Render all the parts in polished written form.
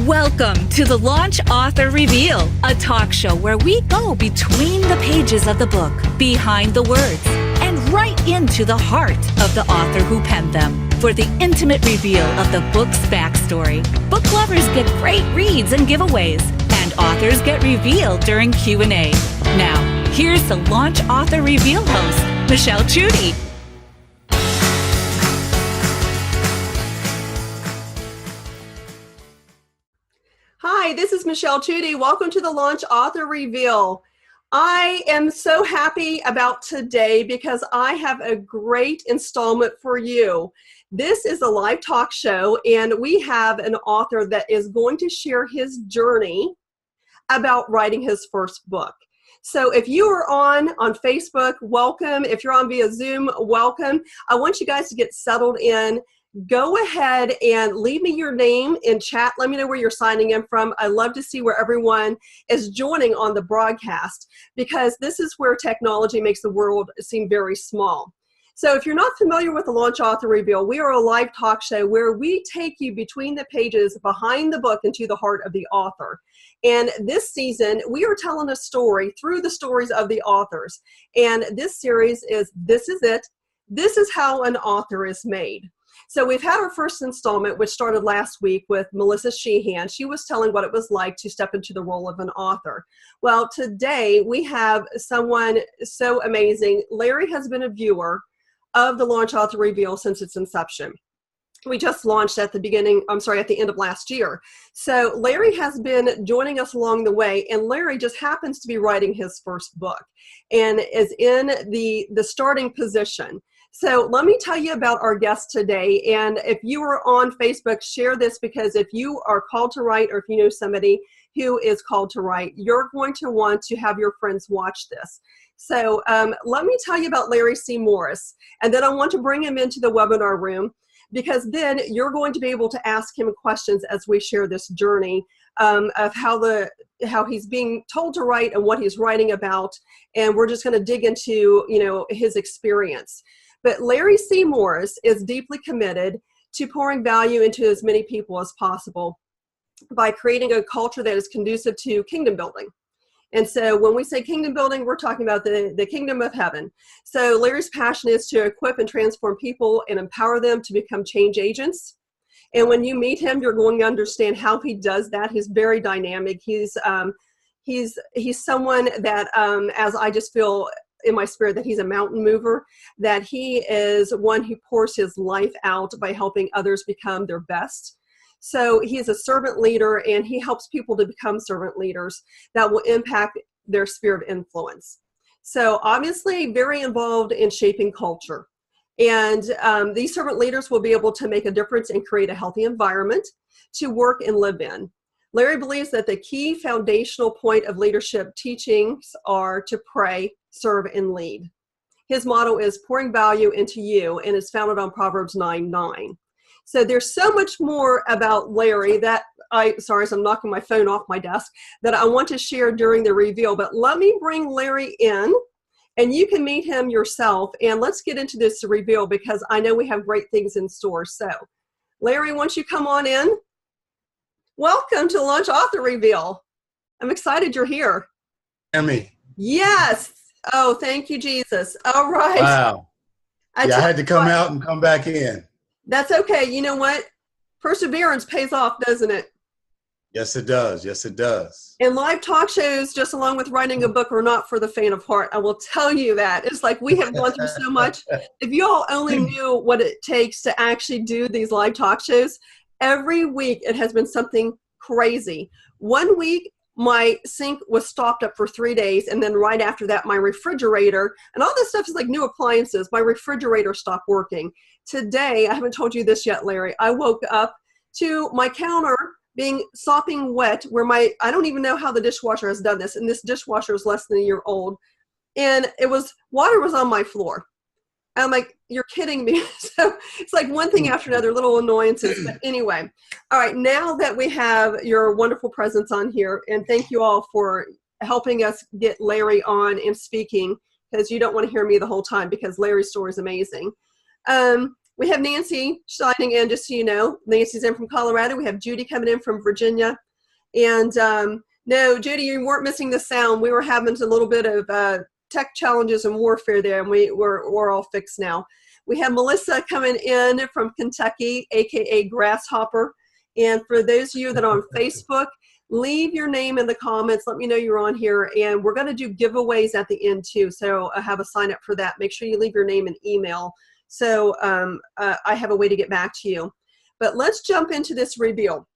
Welcome to the Launch Author Reveal, a talk show where we go between the pages of the book, behind the words, and right into the heart of the author who penned them for the intimate reveal of the book's backstory. Book lovers get great reads and giveaways, and authors get revealed during Q&A. Now, here's the Launch Author Reveal host, Michelle Chudy. Hi, this is Michelle Chudy. Welcome to the Launch Author Reveal. I am so happy about today because I have a great installment for you. This is a live talk show, and we have an author that is going to share his journey about writing his first book. So if you are on Facebook, welcome. If you're on via Zoom, welcome. I want you guys to get settled in. Go ahead and leave me your name in chat. Let me know where you're signing in from. I love to see where everyone is joining on the broadcast because this is where technology makes the world seem very small. So if you're not familiar with the Launch Author Reveal, we are a live talk show where we take you between the pages, behind the book, into the heart of the author. And this season, we are telling a story through the stories of the authors. And this series is This Is It. This is how an author is made. So we've had our first installment, which started last week with Melissa Sheehan. She was telling what it was like to step into the role of an author. Well, today we have someone so amazing. Larry has been a viewer of the Launch Author Reveal since its inception. We just launched at the end of last year. So Larry has been joining us along the way, and Larry just happens to be writing his first book and is in the starting position. So let me tell you about our guest today. And if you are on Facebook, share this, because if you are called to write, or if you know somebody who is called to write, you're going to want to have your friends watch this. So let me tell you about Larry C. Morris. And then I want to bring him into the webinar room, because then you're going to be able to ask him questions as we share this journey of how he's being told to write and what he's writing about. And we're just going to dig into, his experience. But Larry C. Morris is deeply committed to pouring value into as many people as possible by creating a culture that is conducive to kingdom building. And so when we say kingdom building, we're talking about the kingdom of heaven. So Larry's passion is to equip and transform people and empower them to become change agents. And when you meet him, you're going to understand how he does that. He's very dynamic. He's someone that, as I just feel in my spirit, that he's a mountain mover, that he is one who pours his life out by helping others become their best. So he's a servant leader, and he helps people to become servant leaders that will impact their sphere of influence. So obviously very involved in shaping culture. And these servant leaders will be able to make a difference and create a healthy environment to work and live in. Larry believes that the key foundational point of leadership teachings are to pray, serve, and lead. His motto is pouring value into you, and is founded on Proverbs 9:9. So there's so much more about Larry that as I'm knocking my phone off my desk, that I want to share during the reveal. But let me bring Larry in, and you can meet him yourself. And let's get into this reveal, because I know we have great things in store. So Larry, won't you come on in? Welcome to the Launch Author Reveal. I'm excited you're here. Emmy. Yes. Oh, thank you, Jesus. All right. Wow. I had to come out and come back in. That's okay. You know what? Perseverance pays off, doesn't it? Yes, it does. Yes, it does. And live talk shows, just along with writing a book, are not for the faint of heart. I will tell you that. It's like we have gone through so much. If you all only knew what it takes to actually do these live talk shows, every week it has been something crazy. One week, my sink was stopped up for 3 days, and then right after that, my refrigerator, and all this stuff is like new appliances, my refrigerator stopped working. Today, I haven't told you this yet, Larry, I woke up to my counter being sopping wet, where I don't even know how the dishwasher has done this, and this dishwasher is less than a year old, and water was on my floor. I'm like, you're kidding me. So it's like one thing after another, little annoyances. But anyway, all right, now that we have your wonderful presence on here, and thank you all for helping us get Larry on and speaking, because you don't want to hear me the whole time, because Larry's story is amazing. We have Nancy signing in, just so you know. Nancy's in from Colorado. We have Judy coming in from Virginia. And no, Judy, you weren't missing the sound. We were having a little bit of tech challenges and warfare there, and we're all fixed now. We have Melissa coming in from Kentucky, aka Grasshopper. And for those of you that are on Facebook, leave your name in the comments. Let me know you're on here. And we're going to do giveaways at the end too. So I have a sign up for that. Make sure you leave your name and email. So I have a way to get back to you. But let's jump into this reveal.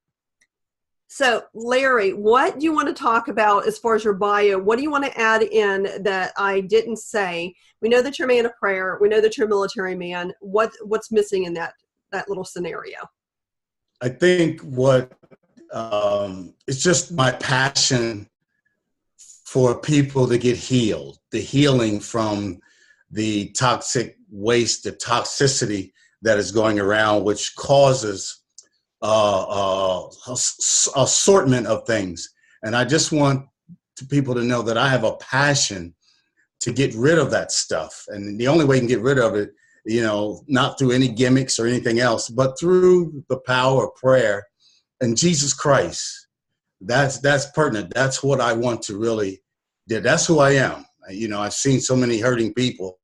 So Larry, what do you want to talk about as far as your bio? What do you want to add in that I didn't say? We know that you're a man of prayer. We know that you're a military man. What's missing in that little scenario? I think what it's just my passion for people to get healed, the healing from the toxic waste, the toxicity that is going around, which causes assortment of things. And I just want people to know that I have a passion to get rid of that stuff. And the only way you can get rid of it, not through any gimmicks or anything else, but through the power of prayer and Jesus Christ. That's pertinent. That's what I want to really do. That's who I am. I've seen so many hurting people,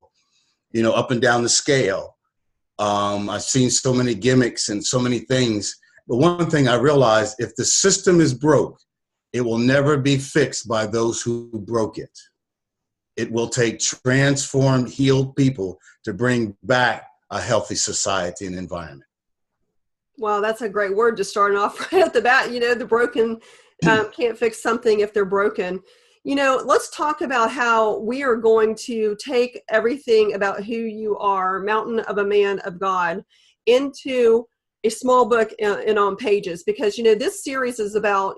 up and down the scale. I've seen so many gimmicks and so many things. But one thing I realized, if the system is broke, it will never be fixed by those who broke it. It will take transformed, healed people to bring back a healthy society and environment. Wow, that's a great word to start off right at the bat. The broken can't fix something if they're broken. Let's talk about how we are going to take everything about who you are, Mountain of a Man of God, into a small book and on pages, because this series is about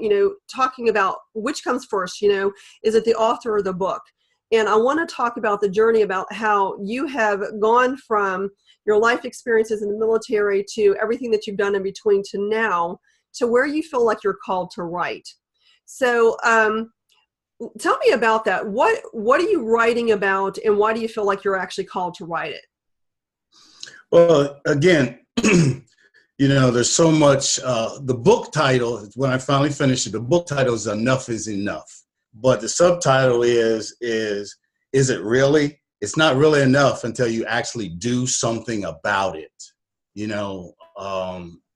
talking about which comes first. Is it the author or the book? And I want to talk about the journey, about how you have gone from your life experiences in the military to everything that you've done in between to now, to where you feel like you're called to write. So tell me about that. What are you writing about, and why do you feel like you're actually called to write it? Well, again, there's so much. The book title, when I finally finished it, the book title is Enough is Enough. But the subtitle is it really? It's not really enough until you actually do something about it,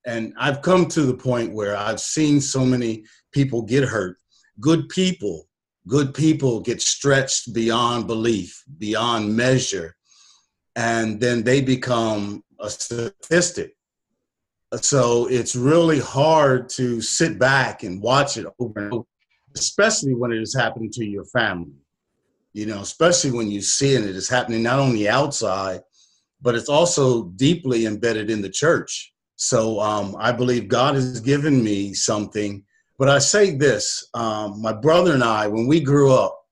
and I've come to the point where I've seen so many people get hurt. Good people get stretched beyond belief, beyond measure, and then they become a statistic. So it's really hard to sit back and watch it over and over, especially when it is happening to your family, especially when you see it is happening not only outside, but it's also deeply embedded in the church. So I believe God has given me something. But I say this, my brother and I, when we grew up,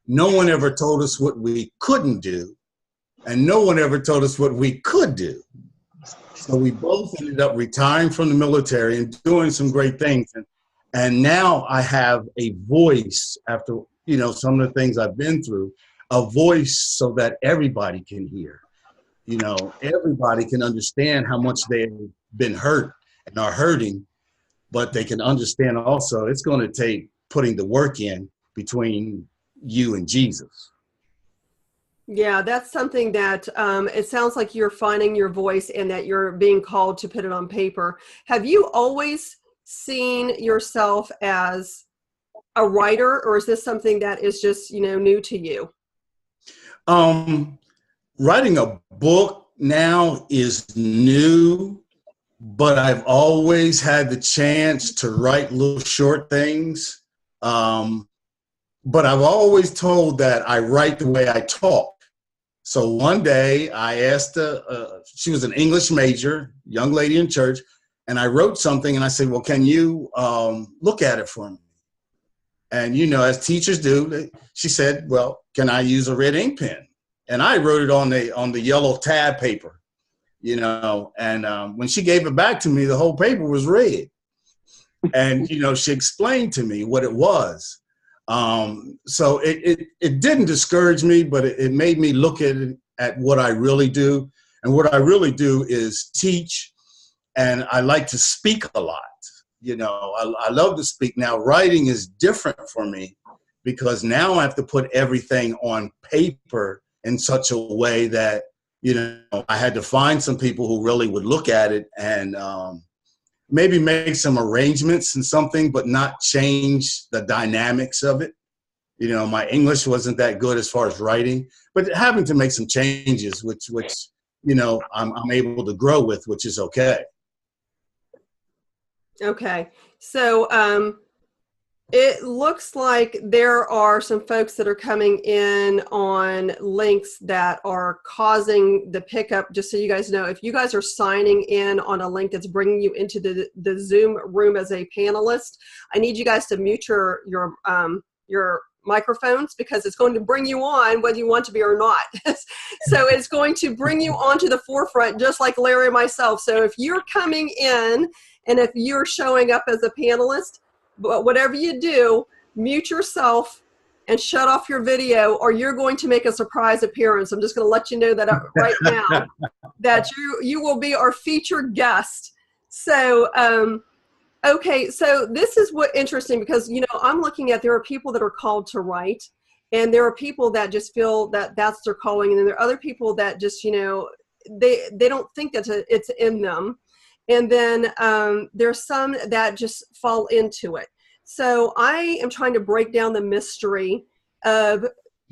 no one ever told us what we couldn't do, and no one ever told us what we could do. So we both ended up retiring from the military and doing some great things. And now I have a voice after, some of the things I've been through, a voice so that everybody can hear, everybody can understand how much they've been hurt and are hurting, but they can understand also it's going to take putting the work in between you and Jesus. Yeah, that's something that it sounds like you're finding your voice and that you're being called to put it on paper. Have you always seen yourself as a writer, or is this something that is just, new to you? Writing a book now is new, but I've always had the chance to write little short things. But I've always told that I write the way I talk. So one day I asked she was an English major, young lady in church, and I wrote something and I said, well, can you look at it for me? And, as teachers do, she said, well, can I use a red ink pen? And I wrote it on the yellow tab paper, and when she gave it back to me, the whole paper was red. And, she explained to me what it was. So it didn't discourage me, but it made me look at what I really do. And what I really do is teach, and I like to speak a lot. You know, I love to speak. Now, writing is different for me because now I have to put everything on paper in such a way that, you know, I had to find some people who really would look at it and maybe make some arrangements and something, but not change the dynamics of it. You know, my English wasn't that good as far as writing, but having to make some changes, which you know, I'm able to grow with, which is okay. Okay. So it looks like there are some folks that are coming in on links that are causing the pickup. Just so you guys know, if you guys are signing in on a link that's bringing you into the Zoom room as a panelist, I need you guys to mute your microphones, because it's going to bring you on whether you want to be or not. So it's going to bring you onto the forefront, just like Larry and myself. So if you're coming in and if you're showing up as a panelist, but whatever you do, mute yourself and shut off your video, or you're going to make a surprise appearance. I'm just going to let you know that right now, that you will be our featured guest. So, okay, so this is what interesting, because, you know, I'm looking at, there are people that are called to write, and there are people that just feel that that's their calling, and then there are other people that just, you know, they don't think that it's in them. And then there's some that just fall into it. So I am trying to break down the mystery of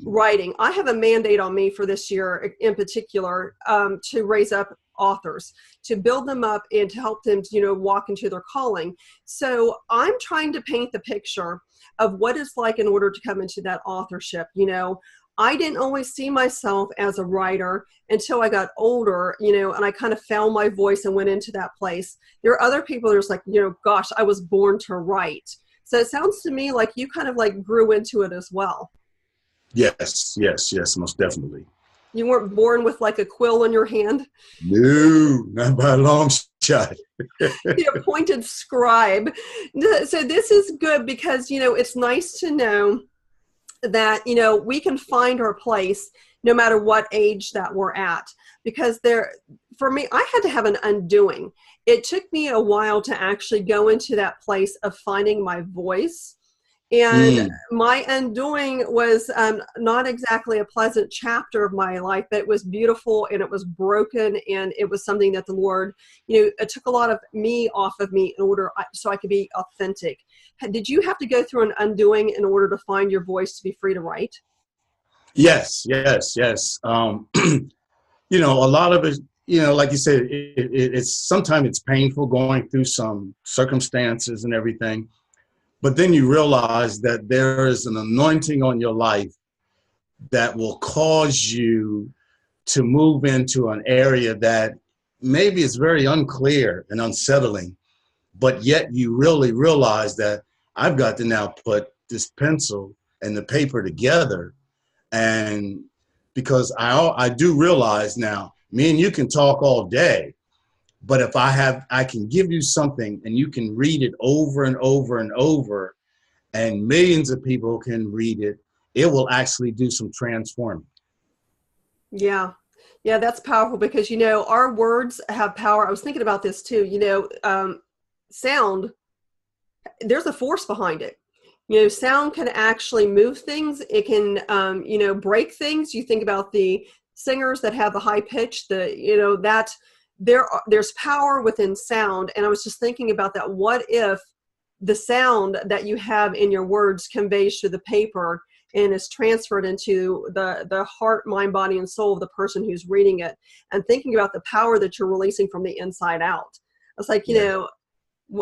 writing. I have a mandate on me for this year in particular, to raise up authors, to build them up and to help them, you know, walk into their calling. So I'm trying to paint the picture of what it's like in order to come into that authorship. You know, I didn't always see myself as a writer until I got older, you know, and I kind of found my voice and went into that place. There are other people that are just like, you know, gosh, I was born to write. So it sounds to me like you kind of like grew into it as well. Yes, most definitely. You weren't born with like a quill in your hand? No, not by a long shot. The appointed scribe. So this is good because, you know, it's nice to know that, you know, we can find our place no matter what age that we're at. Because for me, I had to have an undoing. It took me a while to actually go into that place of finding my voice. And my undoing was not exactly a pleasant chapter of my life, but it was beautiful, and it was broken, and it was something that the Lord, you know, it took a lot of me off of me in order so I could be authentic. Did you have to go through an undoing in order to find your voice to be free to write? Yes. You know, a lot of it, you know, like you said, it's sometimes it's painful going through some circumstances and everything. But then you realize that there is an anointing on your life that will cause you to move into an area that maybe is very unclear and unsettling, but yet you really realize that I've got to now put this pencil and the paper together. And because I do realize now, me and you can talk all day, but if I can give you something and you can read it over and over and over, and millions of people can read it, it will actually do some transforming. Yeah, that's powerful because, you know, our words have power. I was thinking about this too, you know, sound, there's a force behind it. You know, sound can actually move things. It can, you know, break things. You think about the singers that have the high pitch, you know, that there's power within sound. And I was just thinking about that. What if the sound that you have in your words conveys to the paper and is transferred into the heart, mind, body, and soul of the person who's reading it, and thinking about the power that you're releasing from the inside out? It's like, you know,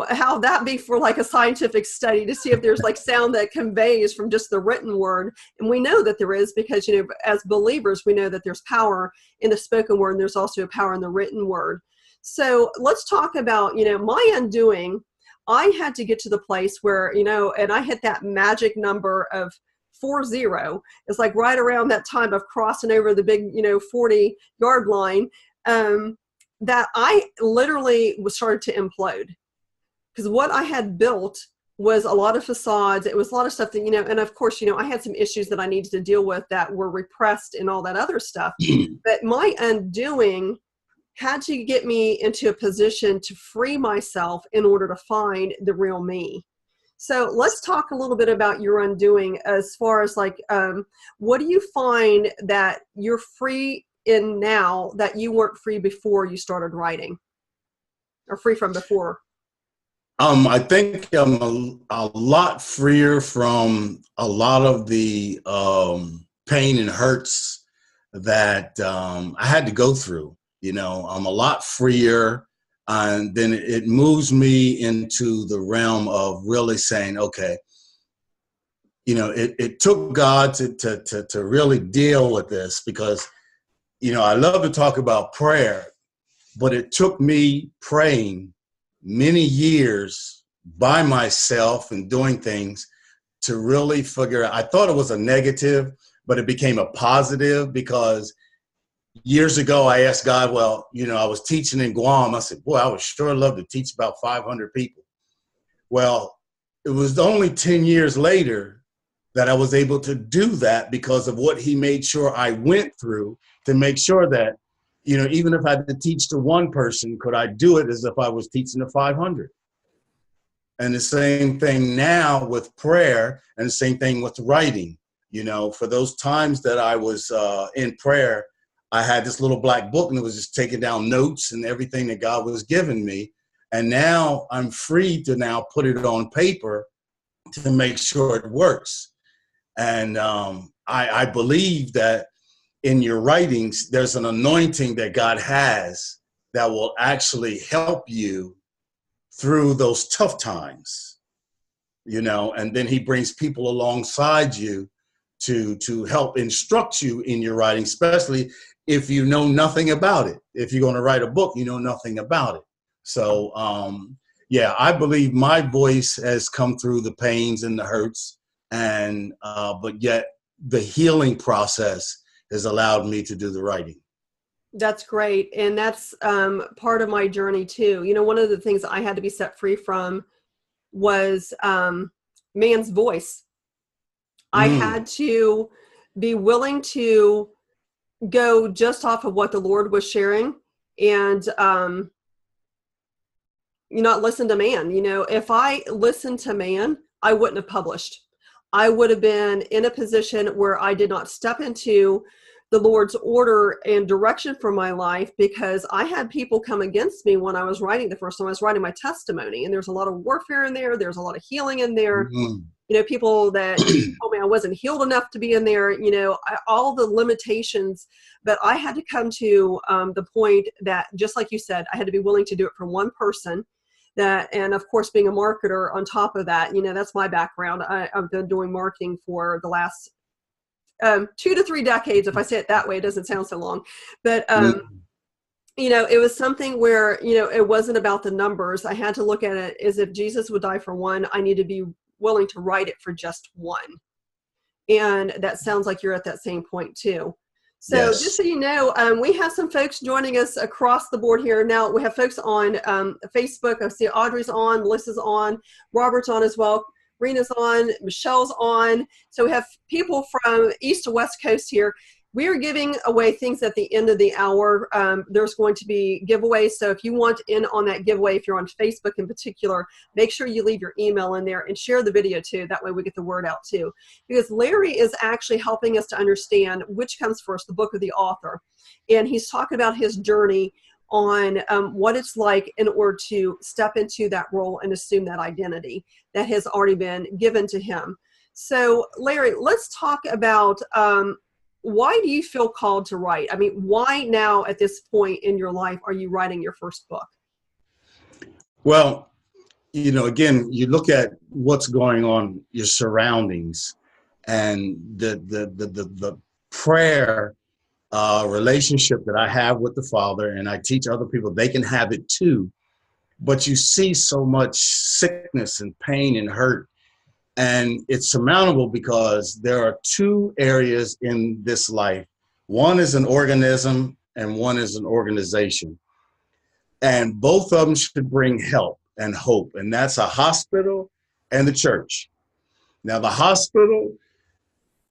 how that be for like a scientific study to see if there's like sound that conveys from just the written word. And we know that there is, because, you know, as believers, we know that there's power in the spoken word, and there's also a power in the written word. So let's talk about, you know, my undoing. I had to get to the place where, you know, and I hit that magic number of 40. It's like right around that time of crossing over the big, you know, 40-yard line, that I literally started to implode. Because what I had built was a lot of facades. It was a lot of stuff that, you know, and of course, you know, I had some issues that I needed to deal with that were repressed and all that other stuff. But my undoing had to get me into a position to free myself in order to find the real me. So let's talk a little bit about your undoing as far as like, what do you find that you're free in now that you weren't free before you started writing, or free from before? I think I'm a lot freer from a lot of the pain and hurts that I had to go through. You know, I'm a lot freer, and then it moves me into the realm of really saying, okay, you know, it took God to really deal with this, because, you know, I love to talk about prayer, but it took me praying many years by myself and doing things to really figure out. I thought it was a negative, but it became a positive, because years ago I asked God, well, you know, I was teaching in Guam. I said, boy, I would sure love to teach about 500 people. Well, it was only 10 years later that I was able to do that, because of what he made sure I went through to make sure that, you know, even if I had to teach to one person, could I do it as if I was teaching to 500? And the same thing now with prayer, and the same thing with writing. You know, for those times that I was in prayer, I had this little black book, and it was just taking down notes and everything that God was giving me. And now I'm free to now put it on paper to make sure it works. And I believe that in your writings, there's an anointing that God has that will actually help you through those tough times, you know, and then he brings people alongside you to help instruct you in your writing, especially if you know nothing about it. If you're going to write a book, you know nothing about it. So, yeah, I believe my voice has come through the pains and the hurts, and but yet the healing process has allowed me to do the writing. That's great. And that's part of my journey too. You know, one of the things I had to be set free from was man's voice. I had to be willing to go just off of what the Lord was sharing, and you not listen to man. You know, if I listened to man, I wouldn't have published. I would have been in a position where I did not step into the Lord's order and direction for my life, because I had people come against me when I was writing the first time. I was writing my testimony, and there's a lot of warfare in there. There's a lot of healing in there. Mm-hmm. You know, people that told me I wasn't healed enough to be in there, you know, all the limitations. But I had to come to the point that, just like you said, I had to be willing to do it for one person. That, and of course, being a marketer on top of that, you know, that's my background. I've been doing marketing for the last 2 to 3 decades. If I say it that way, it doesn't sound so long. But, you know, it was something where, you know, it wasn't about the numbers. I had to look at it as if Jesus would die for one, I need to be willing to write it for just one. And that sounds like you're at that same point too. So yes. Just so you know, we have some folks joining us across the board here. Now we have folks on Facebook. I see Audrey's on, Melissa's on, Robert's on as well. Rena's on, Michelle's on. So we have people from East to West Coast here. We are giving away things at the end of the hour. There's going to be giveaways. So if you want in on that giveaway, if you're on Facebook in particular, make sure you leave your email in there and share the video too. That way we get the word out too. Because Larry is actually helping us to understand which comes first, the book or the author. And he's talking about his journey on what it's like in order to step into that role and assume that identity that has already been given to him. So Larry, let's talk about why do you feel called to write? I mean, why now at this point in your life are you writing your first book? Well, you know, again, you look at what's going on, your surroundings, and the prayer relationship that I have with the Father, and I teach other people, they can have it too. But you see so much sickness and pain and hurt. And it's surmountable because there are 2 areas in this life. One is an organism and one is an organization. And both of them should bring help and hope. And that's a hospital and the church. Now, the hospital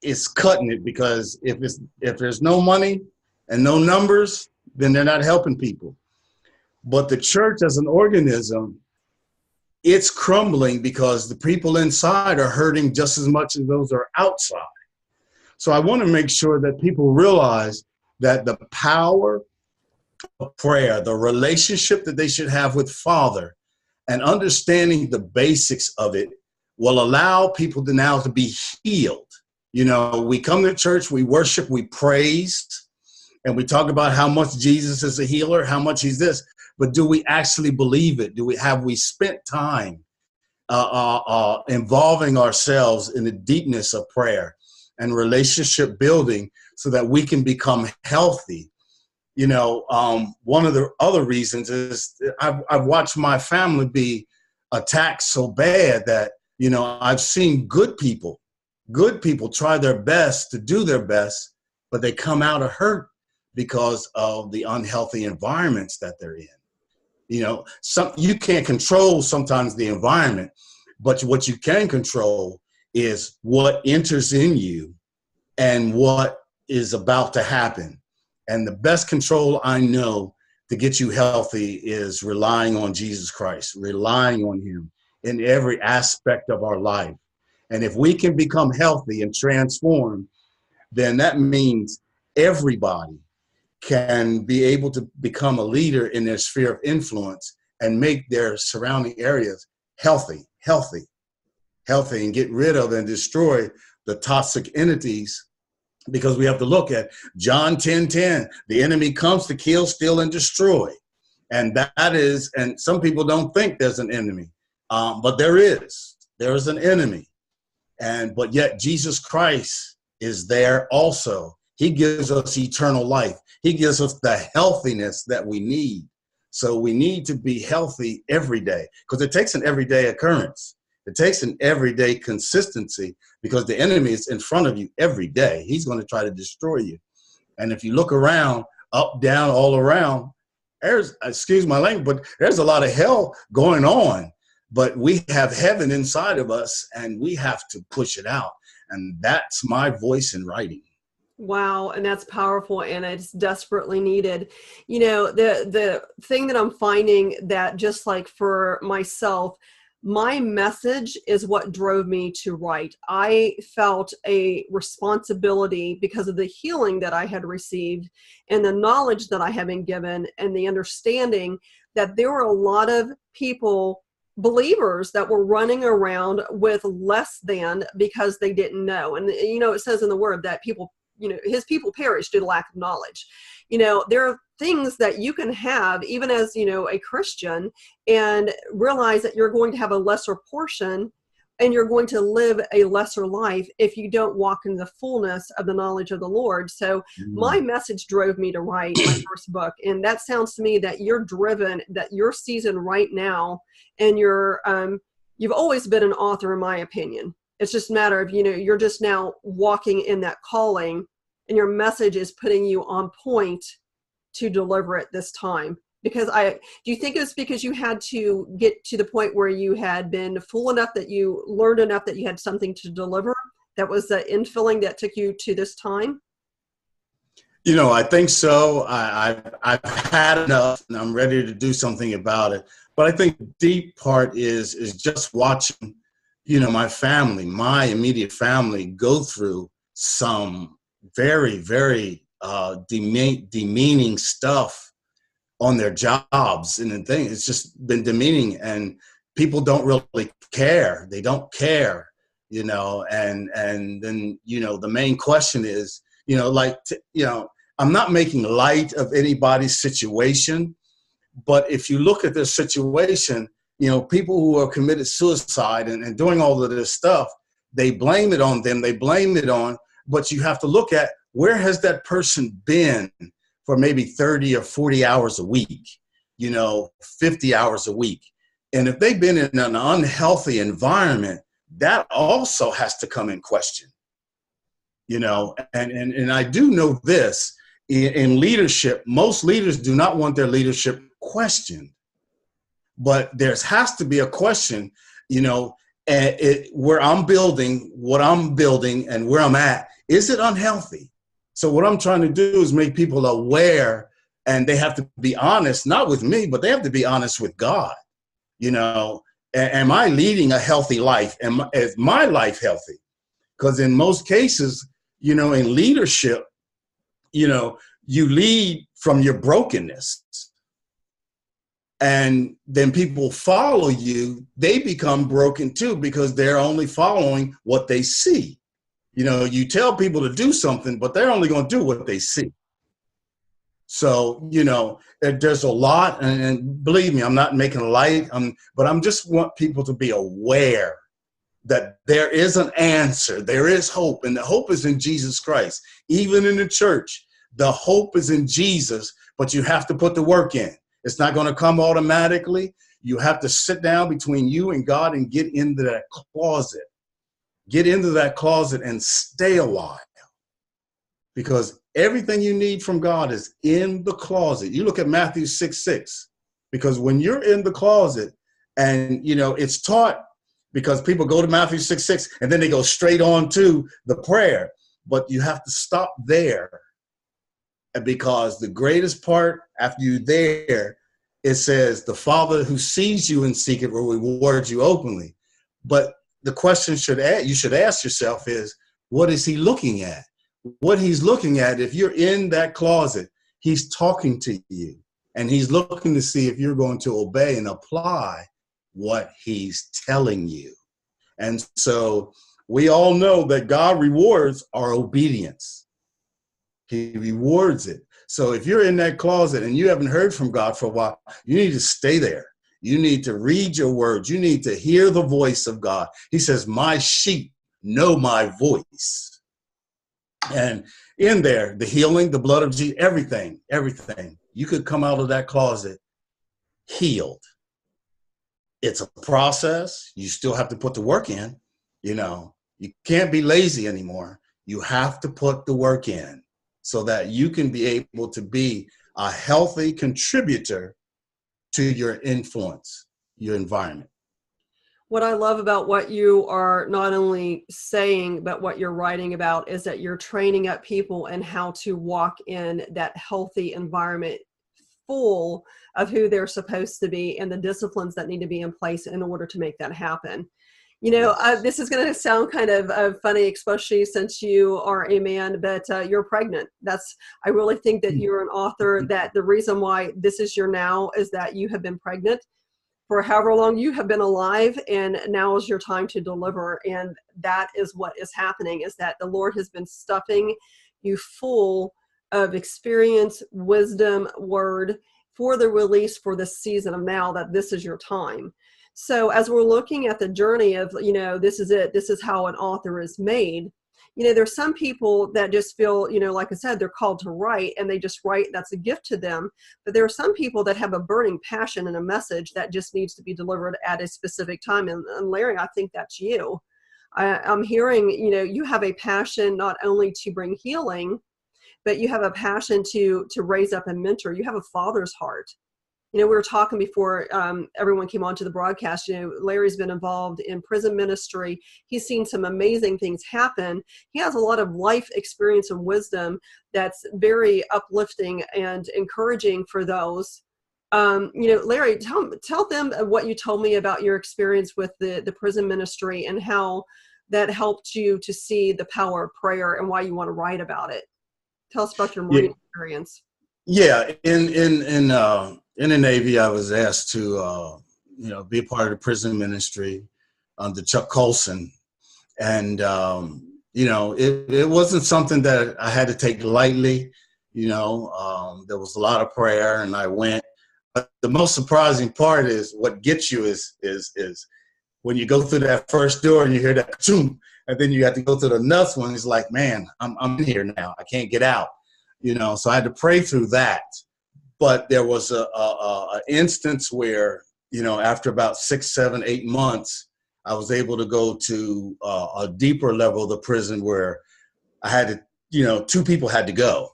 is cutting it, because if there's no money and no numbers, then they're not helping people. But the church as an organism, it's crumbling because the people inside are hurting just as much as those are outside. So I want to make sure that people realize that the power of prayer, the relationship that they should have with Father, and understanding the basics of it will allow people to now to be healed. You know, we come to church, we worship, we praise, and we talk about how much Jesus is a healer, how much he's this, but do we actually believe it? Have we spent time involving ourselves in the deepness of prayer and relationship building so that we can become healthy? You know, one of the other reasons is I've watched my family be attacked so bad that, you know, I've seen good people try their best to do their best, but they come out of hurt because of the unhealthy environments that they're in. You know, you can't control sometimes the environment, but what you can control is what enters in you and what is about to happen. And the best control I know to get you healthy is relying on Jesus Christ, relying on him in every aspect of our life. And if we can become healthy and transform, then that means everybody can be able to become a leader in their sphere of influence and make their surrounding areas healthy, and get rid of and destroy the toxic entities. Because we have to look at John 10:10, the enemy comes to kill, steal, and destroy. And that is, and some people don't think there's an enemy, but there is an enemy. But yet Jesus Christ is there also. He gives us eternal life. He gives us the healthiness that we need. So we need to be healthy every day, because it takes an everyday occurrence. It takes an everyday consistency, because the enemy is in front of you every day. He's going to try to destroy you. And if you look around, up, down, all around, excuse my language, but there's a lot of hell going on. But we have heaven inside of us, and we have to push it out. And that's my voice in writing. Wow, and that's powerful, and it's desperately needed. You know, the thing that I'm finding that, just like for myself, my message is what drove me to write. I felt a responsibility because of the healing that I had received and the knowledge that I had been given and the understanding that there were a lot of people, believers, that were running around with less than because they didn't know. And, you know, it says in the word that people, you know, his people perish due to lack of knowledge. You know, there are things that you can have even as, you know, a Christian, and realize that you're going to have a lesser portion and you're going to live a lesser life if you don't walk in the fullness of the knowledge of the Lord. So my message drove me to write my first book. And that sounds to me that you're driven, that your season right now, and you've always been an author, in my opinion. It's just a matter of, you know, you're just now walking in that calling, and your message is putting you on point to deliver it this time. Because do you think it's because you had to get to the point where you had been full enough, that you learned enough, that you had something to deliver? That was the infilling that took you to this time? You know, I think so. I've had enough, and I'm ready to do something about it. But I think the deep part is just watching, you know, my family, my immediate family, go through some very, very demeaning stuff on their jobs. And the thing, it's just been demeaning, and people don't really care. They don't care, you know, and then, you know, the main question is, you know, I'm not making light of anybody's situation, but if you look at their situation, you know, people who have committed suicide and doing all of this stuff, they blame it on them. They blame it on, but you have to look at, where has that person been for maybe 30 or 40 hours a week, you know, 50 hours a week. And if they've been in an unhealthy environment, that also has to come in question, you know. And I do know this, in leadership, most leaders do not want their leadership questioned. But there has to be a question, you know, where I'm building, what I'm building, and where I'm at, is it unhealthy? So what I'm trying to do is make people aware And they have to be honest, not with me, but they have to be honest with God. You know, am I leading a healthy life? Is my life healthy? Because in most cases, you know, in leadership, you know, you lead from your brokenness. And then people follow you, they become broken too, because they're only following what they see. You know, you tell people to do something, but they're only going to do what they see. So, you know, there's a lot, and believe me, I'm not making light, but I'm just want people to be aware that there is an answer, there is hope, and the hope is in Jesus Christ. Even in the church, the hope is in Jesus, but you have to put the work in. It's not going to come automatically. You have to sit down between you and God and get into that closet. Get into that closet and stay a while. Because everything you need from God is in the closet. You look at Matthew 6:6, because when you're in the closet, and, you know, it's taught, because people go to Matthew 6:6 and then they go straight on to the prayer. But you have to stop there, because the greatest part after you there, it says, the Father who sees you in secret will reward you openly. But the question you should ask yourself is, what is he looking at? What he's looking at, if you're in that closet, he's talking to you, and he's looking to see if you're going to obey and apply what he's telling you. And so we all know that God rewards our obedience. He rewards it. So if you're in that closet and you haven't heard from God for a while, you need to stay there. You need to read your words. You need to hear the voice of God. He says, my sheep know my voice. And in there, the healing, the blood of Jesus, everything. You could come out of that closet healed. It's a process. You still have to put the work in. You know, you can't be lazy anymore. You have to put the work in so that you can be able to be a healthy contributor to your influence, your environment. What I love about what you are not only saying, but what you're writing about, is that you're training up people in how to walk in that healthy environment full of who they're supposed to be and the disciplines that need to be in place in order to make that happen. You know, this is going to sound kind of funny, especially since you are a man, but you're pregnant. I really think that you're an author, that the reason why this is your now is that you have been pregnant for however long you have been alive, and now is your time to deliver. And that is what is happening, is that the Lord has been stuffing you full of experience, wisdom, word for the release for this season of now, that this is your time. So as we're looking at the journey of, you know, this is it, this is how an author is made. You know, there's some people that just feel, you know, like I said, they're called to write and they just write. That's a gift to them. But there are some people that have a burning passion and a message that just needs to be delivered at a specific time. And Larry, I think that's you. I'm hearing, you know, you have a passion not only to bring healing, but you have a passion to raise up and mentor. You have a father's heart. You know, we were talking before everyone came onto the broadcast. You know, Larry's been involved in prison ministry. He's seen some amazing things happen. He has a lot of life experience and wisdom that's very uplifting and encouraging for those. You know, Larry, tell them what you told me about your experience with the prison ministry and how that helped you to see the power of prayer and why you want to write about it. Tell us about your morning experience. Yeah, in the Navy, I was asked to, you know, be a part of the prison ministry under Chuck Colson. And, you know, it wasn't something that I had to take lightly. You know, there was a lot of prayer and I went. But the most surprising part is what gets you is when you go through that first door and you hear that choom, and then you have to go through the next one. It's like, man, I'm in here now. I can't get out. You know, so I had to pray through that. But there was a instance where, you know, after about 6, 7, 8 months, I was able to go to a deeper level of the prison where I had to, you know, 2 people had to go.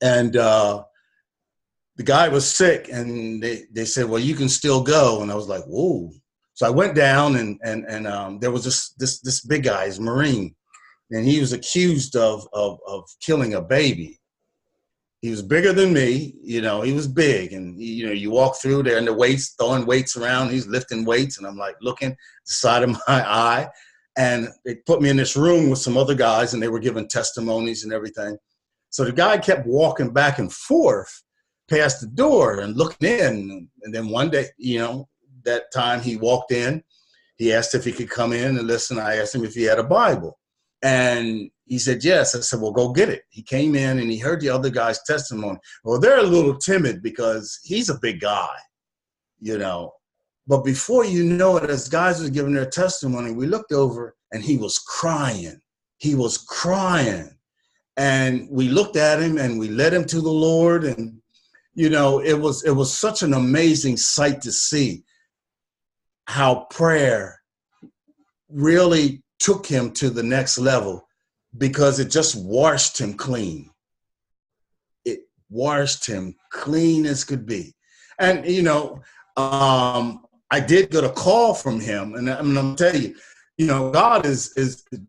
And the guy was sick and they said, well, you can still go. And I was like, whoa. So I went down and there was this big guy, he's a Marine, and he was accused of killing a baby. He was bigger than me, you know, he was big. And, you know, you walk through there and the weights, throwing weights around, he's lifting weights. And I'm like looking at the side of my eye. And they put me in this room with some other guys and they were giving testimonies and everything. So the guy kept walking back and forth past the door and looking in. And then one day, you know, that time he walked in, he asked if he could come in and listen. I asked him if he had a Bible. And he said, yes. I said, well, go get it. He came in and he heard the other guy's testimony. Well, they're a little timid because he's a big guy, you know. But before you know it, as guys were giving their testimony, we looked over and he was crying. He was crying. And we looked at him and we led him to the Lord. And, you know, it was such an amazing sight to see how prayer really took him to the next level, because it just washed him clean. It washed him clean as could be. And, you know, I did get a call from him, and I'm going to tell you, you know, God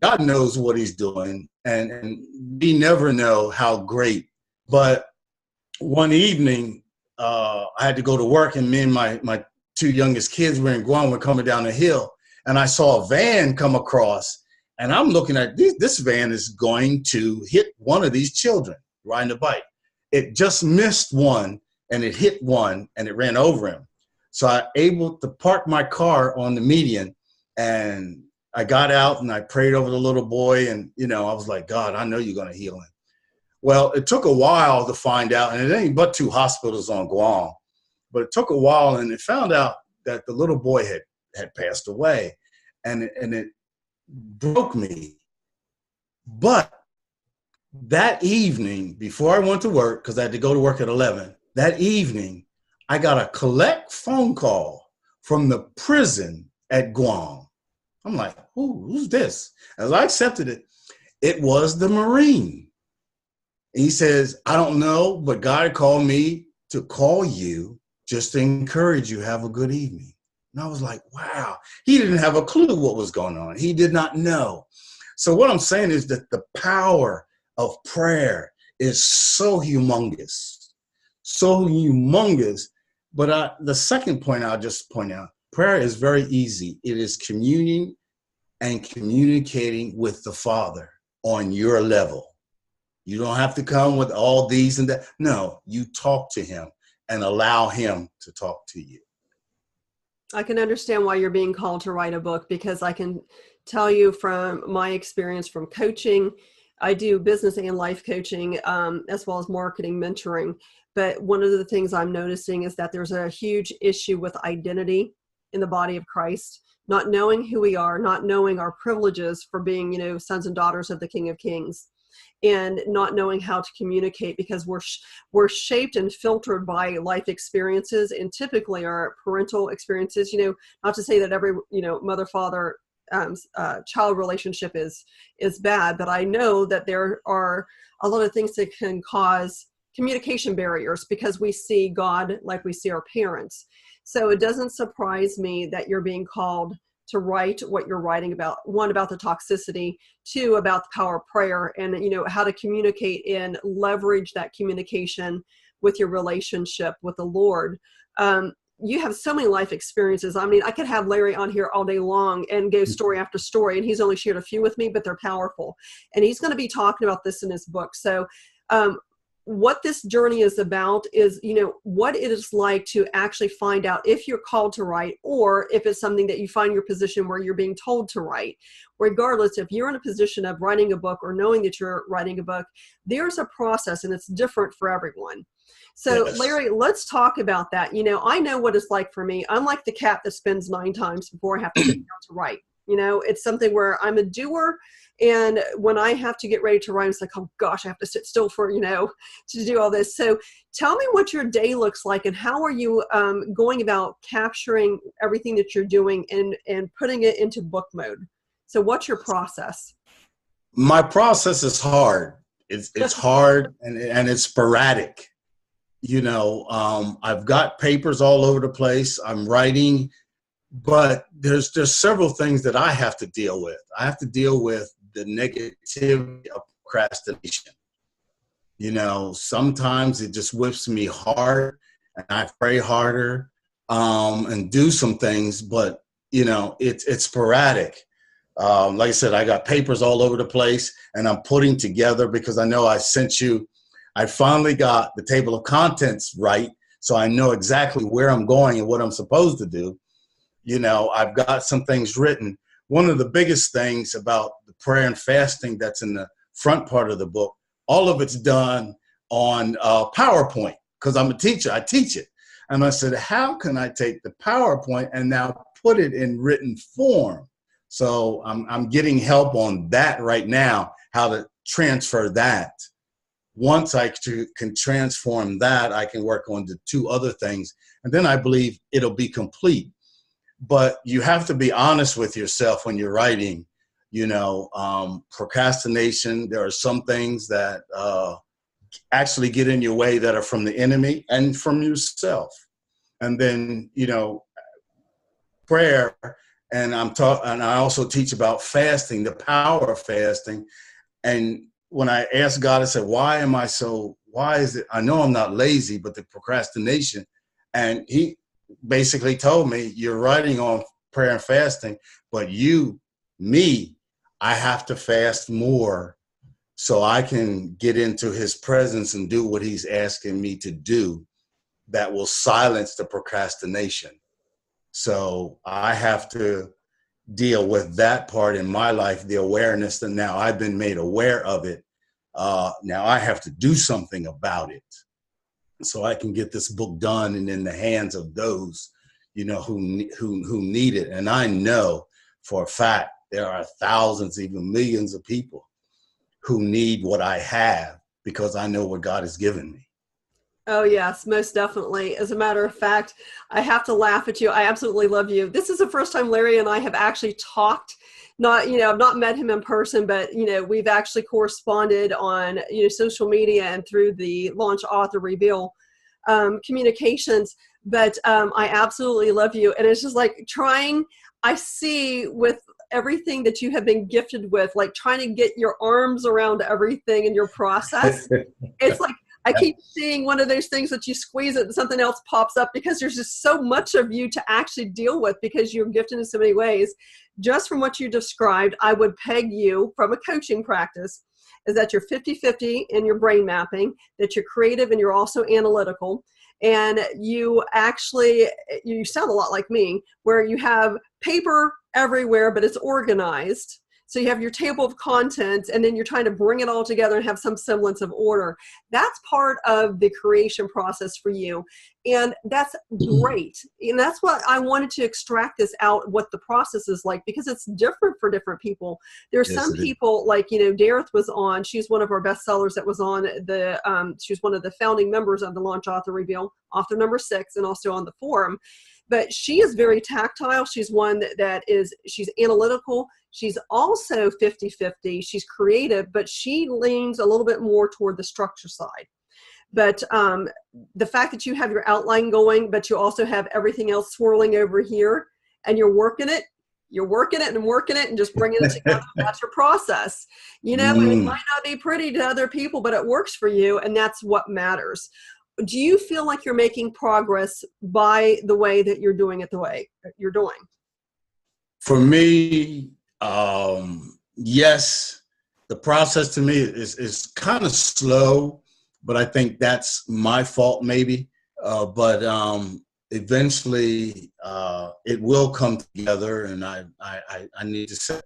God knows what he's doing, and we never know how great. But one evening, I had to go to work, and me and my two youngest kids were in Guam, we're coming down the hill, and I saw a van come across, and I'm looking at this van is going to hit one of these children riding a bike. It just missed one, and it hit one, and it ran over him. So I able to park my car on the median, and I got out and I prayed over the little boy, and, you know, I was like, God, I know you're going to heal him. Well, it took a while to find out, and it ain't but 2 hospitals on Guam, but it took a while, and it found out that the little boy had passed away, and it broke me. But that evening, before I went to work, because I had to go to work at 11, that evening, I got a collect phone call from the prison at Guam. I'm like, who's this? As I accepted it, it was the Marine. He says, I don't know, but God called me to call you just to encourage you. Have a good evening. And I was like, wow. He didn't have a clue what was going on. He did not know. So what I'm saying is that the power of prayer is so humongous, But the second point I'll just point out, prayer is very easy. It is communing and communicating with the Father on your level. You don't have to come with all these and that. No, you talk to him and allow him to talk to you. I can understand why you're being called to write a book, because I can tell you from my experience from coaching, I do business and life coaching, as well as marketing mentoring. But one of the things I'm noticing is that there's a huge issue with identity in the body of Christ, not knowing who we are, not knowing our privileges for being, you know, sons and daughters of the King of Kings, and not knowing how to communicate, because we're shaped and filtered by life experiences, and typically our parental experiences. You know, not to say that every, you know, mother-father child relationship is bad, but I know that there are a lot of things that can cause communication barriers because we see God like we see our parents. So it doesn't surprise me that you're being called to write what you're writing about. 1, about the toxicity, 2, about the power of prayer, and, you know, how to communicate and leverage that communication with your relationship with the Lord. You have so many life experiences. I mean, I could have Larry on here all day long and go story after story, and he's only shared a few with me, but they're powerful. And he's going to be talking about this in his book. So what this journey is about is, you know, what it is like to actually find out if you're called to write, or if it's something that you find your position where you're being told to write. Regardless, if you're in a position of writing a book or knowing that you're writing a book, there's a process, and it's different for everyone. So yes. Larry, let's talk about that. You know, I know what it's like for me. I'm like the cat that spins 9 times before I have to sit down to write. You know, it's something where I'm a doer, and when I have to get ready to write, it's like, oh gosh, I have to sit still for, you know, to do all this. So tell me what your day looks like, and how are you going about capturing everything that you're doing and putting it into book mode? So what's your process? My process is hard. It's hard and it's sporadic. You know, I've got papers all over the place. I'm writing. But there's several things that I have to deal with. I have to deal with the negativity of procrastination. Sometimes it just whips me hard and I pray harder and do some things, but, it's sporadic. Like I said, I got papers all over the place and I'm putting together because I know I finally got the table of contents right. So I know exactly where I'm going and what I'm supposed to do. I've got some things written. One of the biggest things about the prayer and fasting that's in the front part of the book, all of it's done on PowerPoint because I'm a teacher. I teach it. And I said, how can I take the PowerPoint and now put it in written form? So I'm getting help on that right now, how to transfer that. Once I can transform that, I can work on the two other things. And then I believe it'll be complete. But you have to be honest with yourself when you're writing. Procrastination, there are some things that actually get in your way that are from the enemy and from yourself. And then, prayer, and I also teach about fasting, the power of fasting. And when I asked God, I said, why is it, I know I'm not lazy, but the procrastination. And he basically told me, you're writing on prayer and fasting, but I have to fast more so I can get into his presence and do what he's asking me to do that will silence the procrastination. So I have to deal with that part in my life, the awareness that now I've been made aware of it. Now I have to do something about it so I can get this book done and in the hands of those, who need it. And I know for a fact there are thousands, even millions of people who need what I have because I know what God has given me. Oh, yes, most definitely. As a matter of fact, I have to laugh at you. I absolutely love you. This is the first time Larry and I have actually talked. I've not met him in person, but, we've actually corresponded on, social media and through the Launch Author Reveal communications. But I absolutely love you. And it's just like I see with everything that you have been gifted with, like trying to get your arms around everything in your process. It's like, I keep seeing one of those things that you squeeze it and something else pops up because there's just so much of you to actually deal with because you're gifted in so many ways. Just from what you described, I would peg you from a coaching practice is that you're 50-50 in your brain mapping, that you're creative and you're also analytical. And you sound a lot like me, where you have paper everywhere, but it's organized. So you have your table of contents, and then you're trying to bring it all together and have some semblance of order. That's part of the creation process for you. And that's great. And that's what I wanted to extract this out, what the process is like, because it's different for different people. There are some people like, Dareth was on, she's one of our bestsellers that was on she's one of the founding members of the Launch Author Reveal, author number 6, and also on the forum. But she is very tactile. She's one she's analytical. She's also 50-50. She's creative, but she leans a little bit more toward the structure side. But the fact that you have your outline going, but you also have everything else swirling over here, and you're working it and just bringing it together. That's your process. And it might not be pretty to other people, but it works for you, and that's what matters. Do you feel like you're making progress by the way that you're doing it the way you're doing? For me, yes. The process to me is kind of slow, but I think that's my fault maybe. But eventually it will come together, and I need to set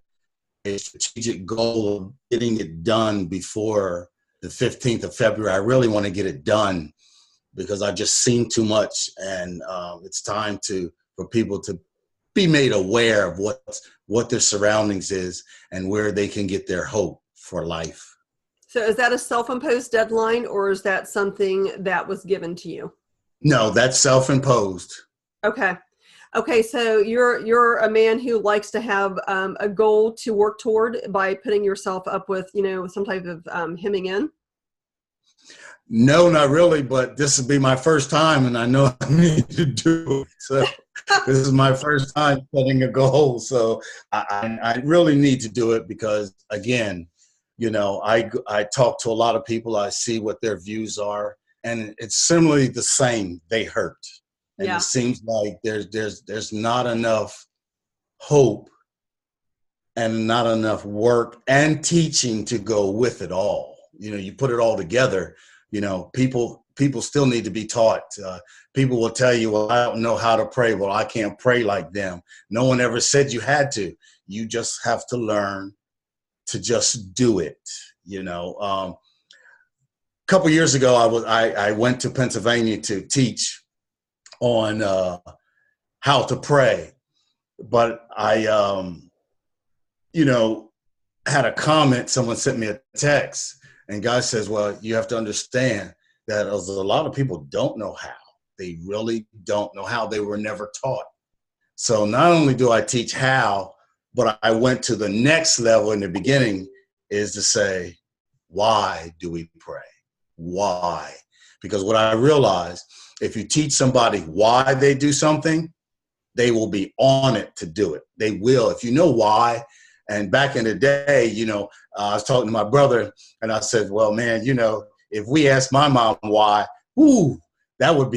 a strategic goal of getting it done before the 15th of February. I really want to get it done, because I've just seen too much, and it's time for people to be made aware of what their surroundings is and where they can get their hope for life. So is that a self-imposed deadline, or is that something that was given to you? No, that's self-imposed. Okay. So you're a man who likes to have a goal to work toward by putting yourself up with, some type of hemming in? No, not really, but this will be my first time, and I know I need to do it. So this is my first time setting a goal. So I really need to do it because, again, I talk to a lot of people. I see what their views are, and it's similarly the same. They hurt, and Yeah. it seems like there's not enough hope and not enough work and teaching to go with it all. You put it all together. People still need to be taught. People will tell you, well, I don't know how to pray. Well, I can't pray like them. No one ever said you had to. You just have to learn to just do it. A couple years ago, I went to Pennsylvania to teach on how to pray, but I had a comment. Someone sent me a text, and guy says, well, you have to understand that a lot of people don't know how. They really don't know how. They were never taught. So not only do I teach how, but I went to the next level in the beginning, is to say, why do we pray? Why? Because what I realized, if you teach somebody why they do something, they will be on it to do it. They will. If you know why. And back in the day, I was talking to my brother, and I said, well, man, if we asked my mom why, that would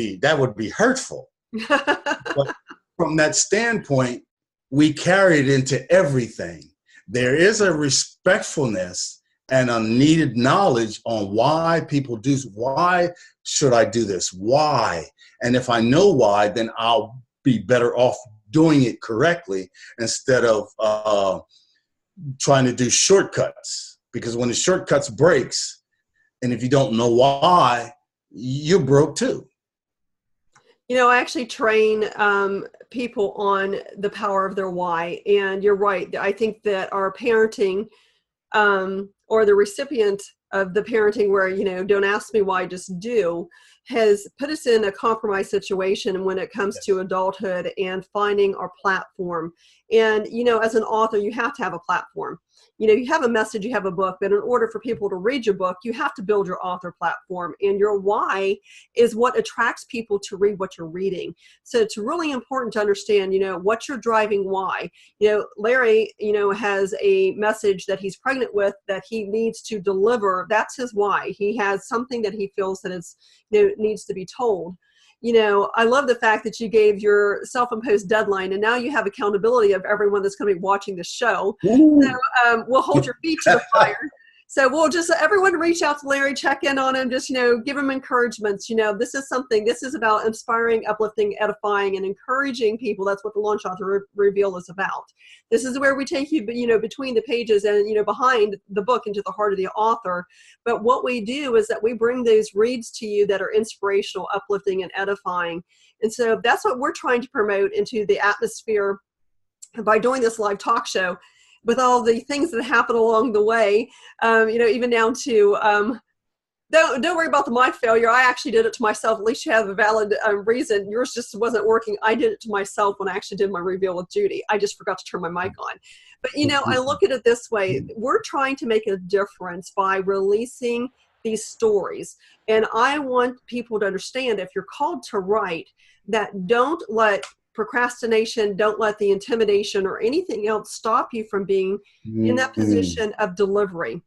be hurtful. But from that standpoint, we carry it into everything. There is a respectfulness and a needed knowledge on why people do. Why should I do this? Why? And if I know why, then I'll be better off doing it correctly instead of trying to do shortcuts. Because when the shortcuts breaks, and if you don't know why, you're broke too. I actually train people on the power of their why. And you're right. I think that our parenting or the recipient of the parenting where, don't ask me why, just do, has put us in a compromised situation when it comes to adulthood and finding our platform. And, as an author, you have to have a platform. You have a message, you have a book, but in order for people to read your book, you have to build your author platform. And your why is what attracts people to read what you're reading. So it's really important to understand, what you're driving why. Larry, has a message that he's pregnant with that he needs to deliver. That's his why. He has something that he feels that is, needs to be told. I love the fact that you gave your self-imposed deadline, and now you have accountability of everyone that's going to be watching the show. So we'll hold your feet to the fire. So we'll just, everyone reach out to Larry, check in on him, just, give him encouragements. This is about inspiring, uplifting, edifying, and encouraging people. That's what the Launch Author Reveal is about. This is where we take you, between the pages and, behind the book into the heart of the author. But what we do is that we bring those reads to you that are inspirational, uplifting, and edifying. And so that's what we're trying to promote into the atmosphere by doing this live talk show, with all the things that happen along the way, even down to, don't worry about my failure. I actually did it to myself. At least you have a valid reason. Yours just wasn't working. I did it to myself when I actually did my reveal with Chudy. I just forgot to turn my mic on. But, I look at it this way. We're trying to make a difference by releasing these stories. And I want people to understand, if you're called to write, that don't let procrastination, don't let the intimidation or anything else stop you from being in that position of delivery,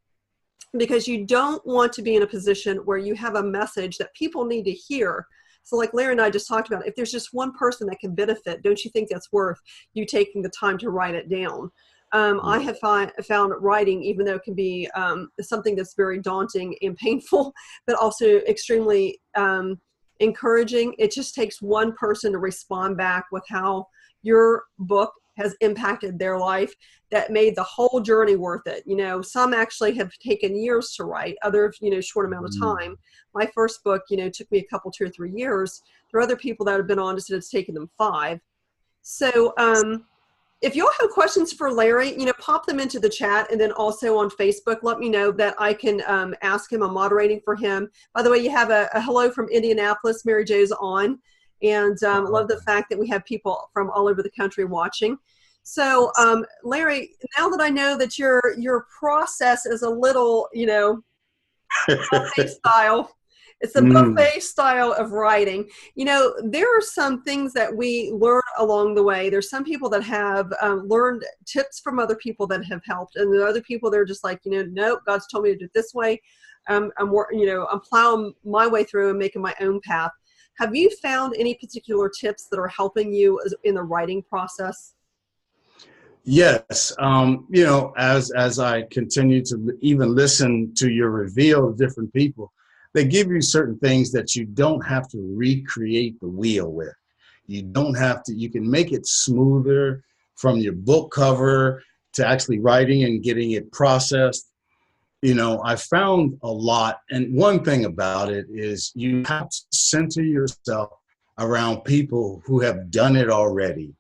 because you don't want to be in a position where you have a message that people need to hear. So like Larry and I just talked about, if there's just one person that can benefit, don't you think that's worth you taking the time to write it down? I have found writing, even though it can be something that's very daunting and painful, but also extremely encouraging. It just takes one person to respond back with how your book has impacted their life, that made the whole journey worth it. Some actually have taken years to write, others, short amount of time. My first book, took me a couple, 2 or 3 years. There are other people that have been on it, it's taken them 5. So, if y'all have questions for Larry, pop them into the chat, and then also on Facebook, let me know that I can ask him. I'm moderating for him. By the way, you have a hello from Indianapolis. Mary Jo's on, and love the fact that we have people from all over the country watching. So, Larry, now that I know that your process is a little, style, It's a buffet style of writing. You know, there are some things that we learn along the way. There's some people that have learned tips from other people that have helped, and the other people they're just like, nope, God's told me to do it this way. I'm plowing my way through and making my own path. Have you found any particular tips that are helping you in the writing process? Yes. As I continue to even listen to your reveal of different people, they give you certain things that you don't have to recreate the wheel with. You don't have to, you can make it smoother from your book cover to actually writing and getting it processed. I found a lot. And one thing about it is you have to center yourself around people who have done it already,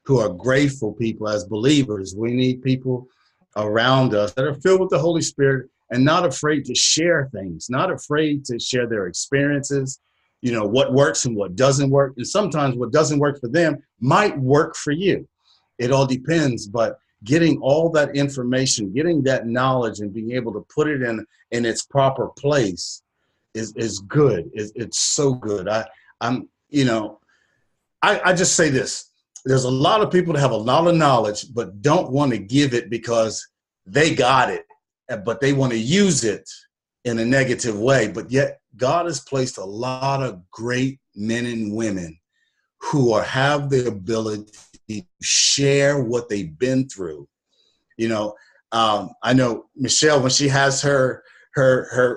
who are grateful people. As believers, we need people around us that are filled with the Holy Spirit and not afraid to share things, not afraid to share their experiences, what works and what doesn't work. And sometimes what doesn't work for them might work for you. It all depends, but getting all that information, getting that knowledge and being able to put it in its proper place is good. It's so good. I just say this. There's a lot of people that have a lot of knowledge, but don't want to give it because they got it, but they want to use it in a negative way. But yet God has placed a lot of great men and women who have the ability to share what they've been through. I know Michelle, when she has her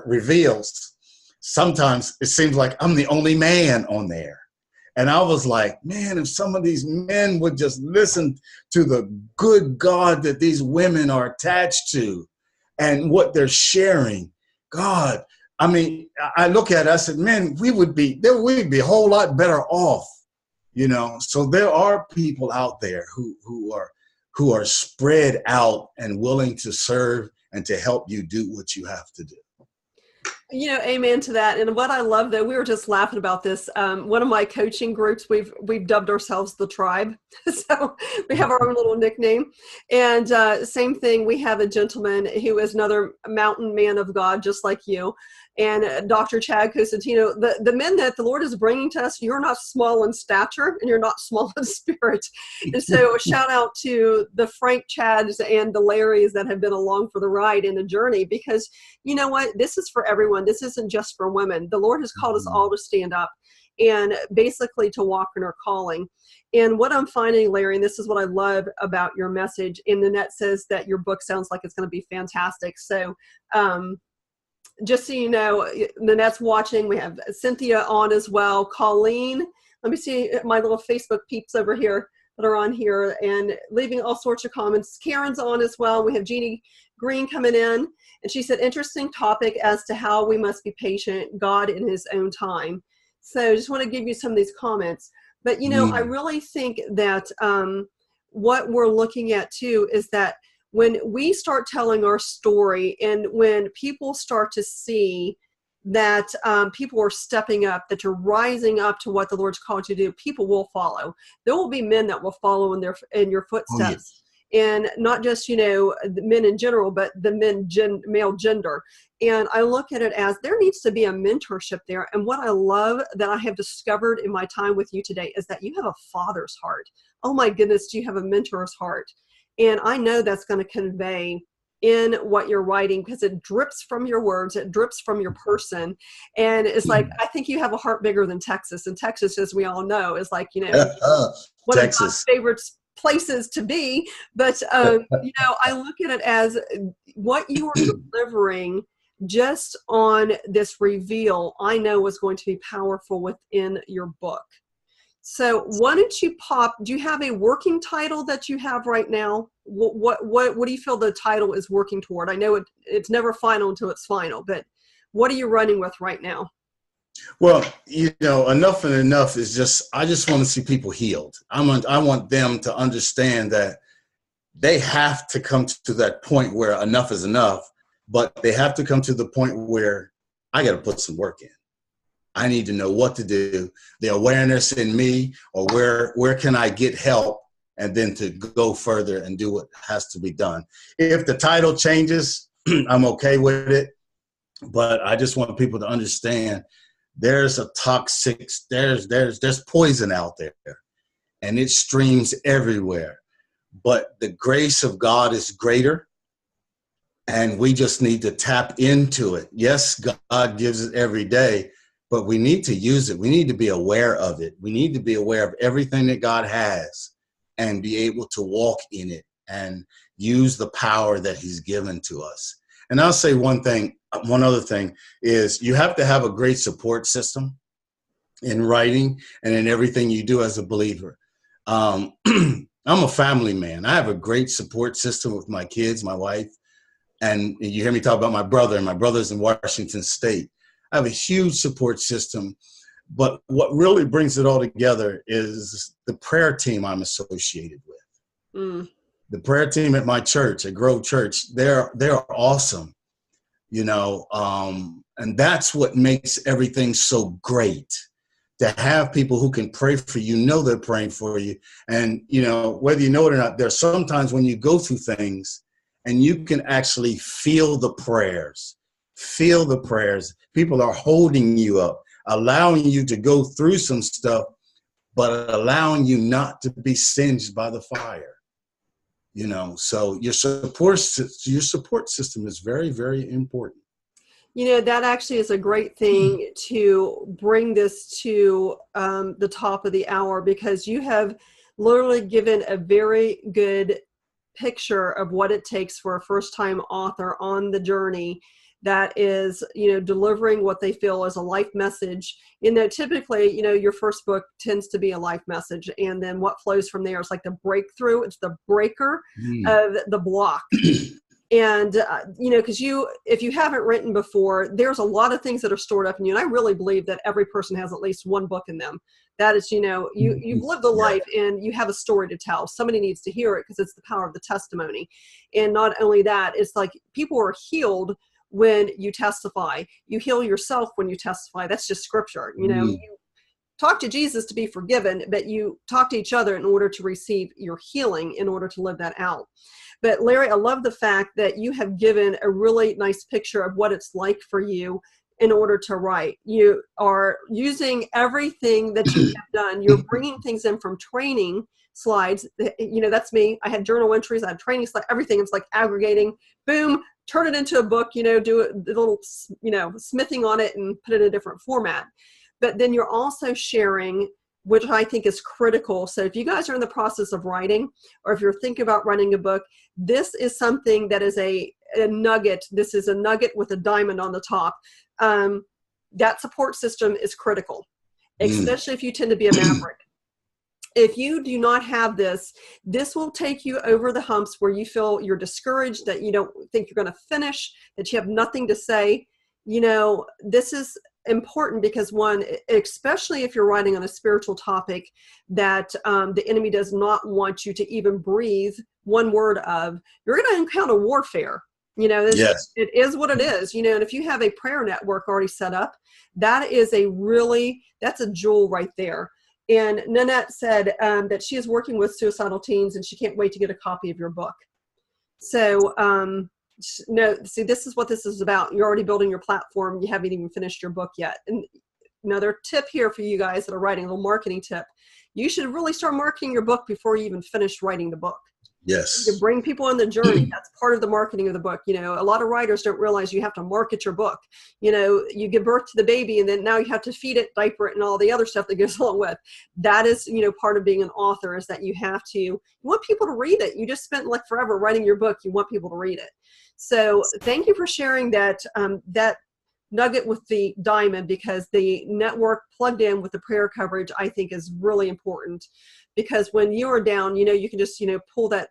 reveals, sometimes it seems like I'm the only man on there. And I was like, man, if some of these men would just listen to the good God that these women are attached to and what they're sharing, God, I mean, I look at it, I said, man, we'd be a whole lot better off, So there are people out there who are spread out and willing to serve and to help you do what you have to do. Amen to that. And what I love, though, we were just laughing about this. One of my coaching groups, we've dubbed ourselves the Tribe. So we have our own little nickname. And same thing, we have a gentleman who is another mountain man of God, just like you. And Dr. Chad Cosentino, the men that the Lord is bringing to us, you're not small in stature and you're not small in spirit. And so a shout out to the Frank Chads and the Larrys that have been along for the ride and the journey, because you know what? This is for everyone. This isn't just for women. The Lord has called us all to stand up and basically to walk in our calling. And what I'm finding, Larry, and this is what I love about your message, and Nanette says that your book sounds like it's going to be fantastic. So, just so you know, Nanette's watching. We have Cynthia on as well. Colleen, let me see my little Facebook peeps over here that are on here and leaving all sorts of comments. Karen's on as well. We have Jeannie Green coming in. And she said, interesting topic as to how we must be patient, God in his own time. So I just want to give you some of these comments. But, I really think that what we're looking at, too, is that when we start telling our story and when people start to see that people are stepping up, that you're rising up to what the Lord's called you to do, people will follow. There will be men that will follow in your footsteps. Oh, yes. And not just, the men in general, but the male gender. And I look at it as there needs to be a mentorship there. And what I love that I have discovered in my time with you today is that you have a father's heart. Oh my goodness, do you have a mentor's heart? And I know that's going to convey in what you're writing because it drips from your words, it drips from your person. And it's like, I think you have a heart bigger than Texas. And Texas, as we all know, is like, one Texas. Of my favorite places to be. But, I look at it as what you are delivering just on this reveal, I know is going to be powerful within your book. So why don't you do you have a working title that you have right now? What do you feel the title is working toward? I know it's never final until it's final, but what are you running with right now? Well, enough and enough is I just want to see people healed. I want them to understand that they have to come to that point where enough is enough, but they have to come to the point where I got to put some work in. I need to know what to do, the awareness in me, or where can I get help, and then to go further and do what has to be done. If the title changes, I'm okay with it, but I just want people to understand there's a toxic, there's poison out there, and it streams everywhere. But the grace of God is greater, and we just need to tap into it. Yes, God gives it every day, but we need to use it. We need to be aware of it. We need to be aware of everything that God has and be able to walk in it and use the power that he's given to us. And I'll say one other thing is you have to have a great support system in writing and in everything you do as a believer. I'm a family man. I have a great support system with my kids, my wife, and you hear me talk about my brother, and my brother's in Washington State. I have a huge support system, but what really brings it all together is the prayer team I'm associated with. Mm. The prayer team at my church, at Grove Church, they're awesome, and that's what makes everything so great. To have people who can pray for you, they're praying for you. And, whether you know it or not, there's sometimes when you go through things and you can actually feel the prayers. People are holding you up, allowing you to go through some stuff, but allowing you not to be singed by the fire. So your support system is very, very important. That actually is a great thing to bring this to the top of the hour, because you have literally given a very good picture of what it takes for a first-time author on the journey that is, delivering what they feel is a life message. Typically, your first book tends to be a life message. And then what flows from there is like the breakthrough. It's the breaker of the block. And, because if you haven't written before, there's a lot of things that are stored up in you. And I really believe that every person has at least one book in them. That is, you've lived a life and you have a story to tell. Somebody needs to hear it because it's the power of the testimony. And not only that, it's like people are healed when you testify. You heal yourself when you testify. That's just scripture. You talk to Jesus to be forgiven, but you talk to each other in order to receive your healing, in order to live that out. But Larry, I love the fact that you have given a really nice picture of what it's like for you in order to write. You are using everything that you have done. You're bringing things in from training slides. That's me. I had journal entries. I had training slides, everything. It's like aggregating, boom, turn it into a book, do a little, smithing on it and put it in a different format. But then you're also sharing, which I think is critical. So if you guys are in the process of writing, or if you're thinking about writing a book, this is something that is a nugget. This is a nugget with a diamond on the top. That support system is critical, especially if you tend to be a maverick. If you do not have this will take you over the humps where you feel you're discouraged, that you don't think you're going to finish, that you have nothing to say. This is important because, one, especially if you're writing on a spiritual topic that the enemy does not want you to even breathe one word of, you're going to encounter warfare. Yes. It is what it is. And if you have a prayer network already set up, that's a jewel right there. And Nanette said that she is working with suicidal teens and she can't wait to get a copy of your book. So, see, this is what this is about. You're already building your platform. You haven't even finished your book yet. And another tip here for you guys that are writing, a little marketing tip. You should really start marketing your book before you even finish writing the book. Yes. To bring people on the journey. That's part of the marketing of the book. A lot of writers don't realize you have to market your book. You give birth to the baby and then now you have to feed it, diaper it, and all the other stuff that goes along with. That is, part of being an author, is that you want people to read it. You just spent like forever writing your book. You want people to read it. So thank you for sharing that, that nugget with the diamond, because the network plugged in with the prayer coverage, I think, is really important, because when you are down, you can just, pull that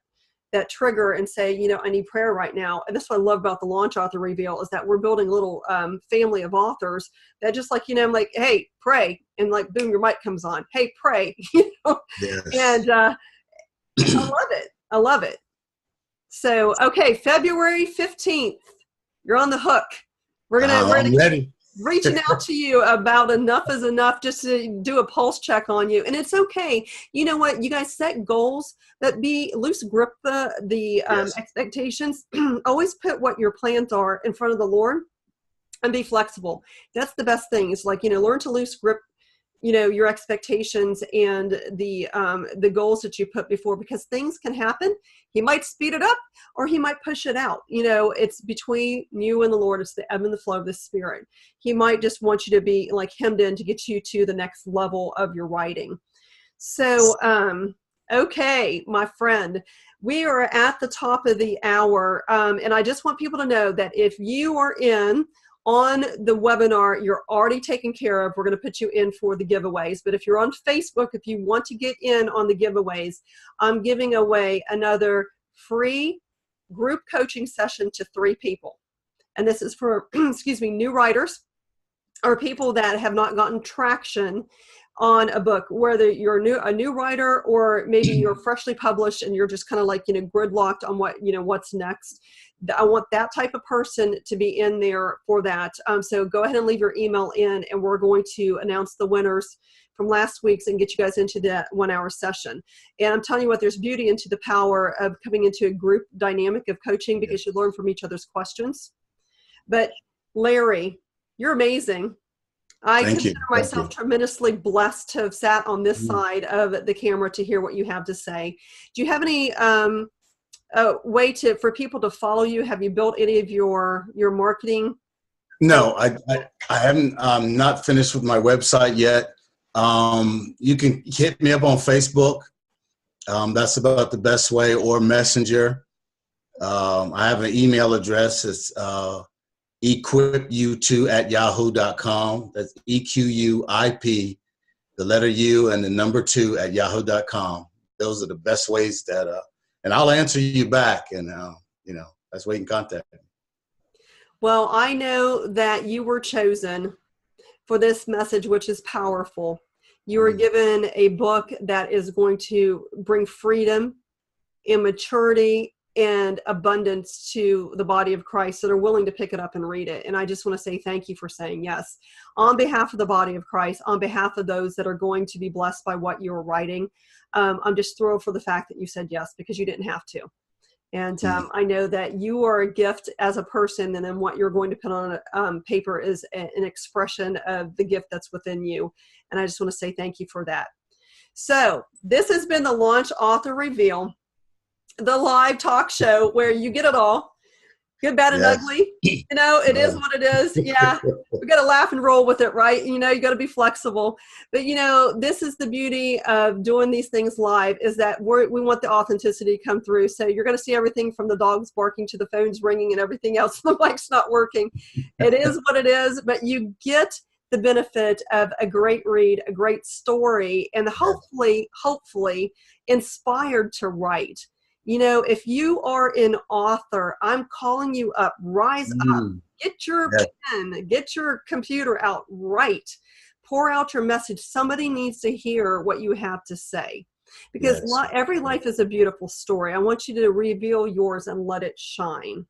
trigger and say, I need prayer right now. And that's what I love about the Launch Author Reveal, is that we're building a little family of authors that just like, I'm like, hey, pray. And like, boom, your mic comes on. Hey, pray. Yes. And I love it. I love it. So, okay, February 15th, you're on the hook. We're ready. Reaching out to you about Enough is Enough, just to do a pulse check on you. And it's okay. You know what? You guys set goals that be loose, grip the Yes. expectations. Always put what your plans are in front of the Lord. and be flexible. That's the best thing. It's like, learn to loose grip, your expectations and the goals that you put before, because things can happen. He might speed it up or he might push it out. It's between you and the Lord. It's the ebb and the flow of the Spirit. He might just want you to be like hemmed in to get you to the next level of your writing. So, okay, my friend, we are at the top of the hour. And I just want people to know that if you are in on the webinar, you're already taken care of. We're going to put you in for the giveaways. But if you're on Facebook, if you want to get in on the giveaways, I'm giving away another free group coaching session to 3 people. And this is for, new writers or people that have not gotten traction on a book, whether you're a new writer or maybe you're freshly published and you're just kind of like, gridlocked on what's next. I want that type of person to be in there for that. So go ahead and leave your email in, and we're going to announce the winners from last week's and get you guys into that 1-hour session. And I'm telling you what, there's beauty into the power of coming into a group dynamic of coaching, because you learn from each other's questions. But Larry, you're amazing. I consider myself tremendously blessed to have sat on this side of the camera to hear what you have to say. Do you have any way for people to follow you? Have you built any of your marketing? No, I haven't. Not finished with my website yet. You can hit me up on Facebook. That's about the best way, or Messenger. I have an email address. It's equipu2@yahoo.com. That's EQUIP, the letter U and the number 2@yahoo.com. Those are the best ways that, and I'll answer you back. And, that's where you can contact me. Well, I know that you were chosen for this message, which is powerful. You were given a book that is going to bring freedom and maturity and abundance to the body of Christ that are willing to pick it up and read it. And I just want to say thank you for saying yes. On behalf of the body of Christ, on behalf of those that are going to be blessed by what you're writing, I'm just thrilled for the fact that you said yes, because you didn't have to. And I know that you are a gift as a person, and then what you're going to put on paper is an expression of the gift that's within you. And I just want to say thank you for that. So this has been the Launch Author Reveal, the live talk show where you get it all, good, bad, and ugly. It is what it is. Yeah, we got to laugh and roll with it, right? You got to be flexible. But this is the beauty of doing these things live, is that we want the authenticity to come through. So you're going to see everything from the dogs barking to the phones ringing and everything else. The mic's not working. It is what it is. But you get the benefit of a great read, a great story, and hopefully inspired to write. If you are an author, I'm calling you up. Rise up. Get your pen. Get your computer out. Write. Pour out your message. Somebody needs to hear what you have to say. Because every life is a beautiful story. I want you to reveal yours and let it shine.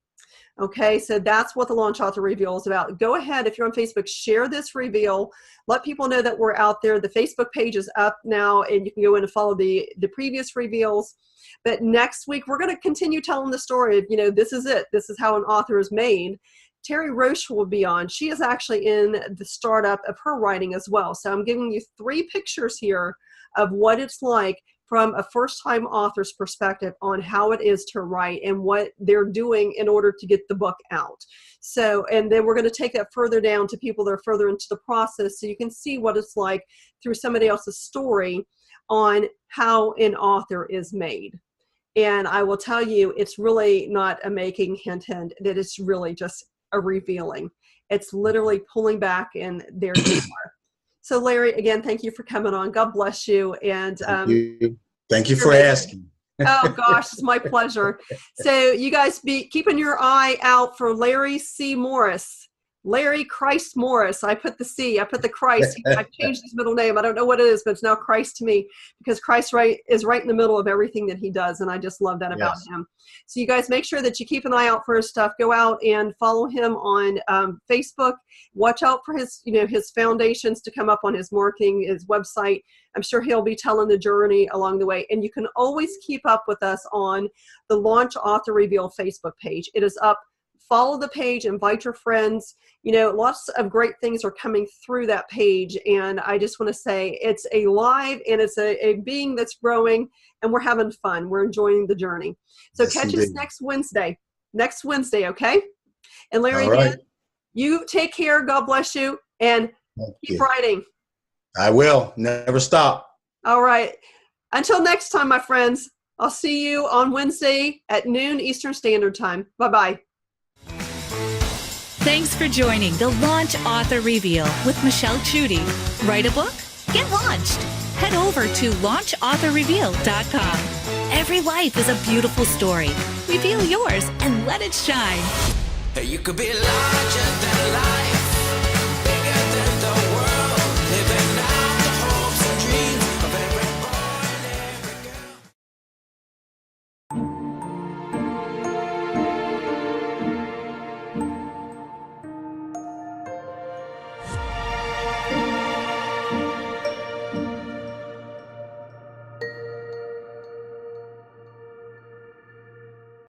Okay, so that's what the Launch Author Reveal is about. Go ahead, if you're on Facebook, share this reveal. Let people know that we're out there. The Facebook page is up now, and you can go in and follow the previous reveals. But next week, we're going to continue telling the story of, this is it. This is how an author is made. Terry Roche will be on. She is actually in the startup of her writing as well. So I'm giving you 3 pictures here of what it's like from a first-time author's perspective on how it is to write and what they're doing in order to get the book out. So, and then we're going to take that further down to people that are further into the process, so you can see what it's like through somebody else's story on how an author is made. And I will tell you, it's really not a making, hint, that it's really just a revealing. It's literally pulling back, and there you are. So Larry, again, thank you for coming on. God bless you. And thank you for asking. Oh gosh, it's my pleasure. So you guys be keeping your eye out for Larry C. Morris. Larry Christ Morris. I put the C, I put the Christ. I've changed his middle name. I don't know what it is, but it's now Christ to me, because Christ is right in the middle of everything that he does. And I just love that about him. So you guys make sure that you keep an eye out for his stuff. Go out and follow him on Facebook. Watch out for his foundations to come up on his marketing, his website. I'm sure he'll be telling the journey along the way. And you can always keep up with us on the Launch Author Reveal Facebook page. It is up follow the page, invite your friends. Lots of great things are coming through that page. And I just want to say it's alive and it's a being that's growing, and we're having fun. We're enjoying the journey. So Yes, catch indeed. us next Wednesday, okay? And Larry, All right. again, you take care. God bless you. And Thank keep you. writing. I will. Never stop. All right. Until next time, my friends, I'll see you on Wednesday at noon Eastern Standard Time. Bye-bye. Thanks for joining the Launch Author Reveal with Michelle Chudy. Write a book? Get launched. Head over to launchauthorreveal.com. Every life is a beautiful story. Reveal yours and let it shine. You could be larger than life.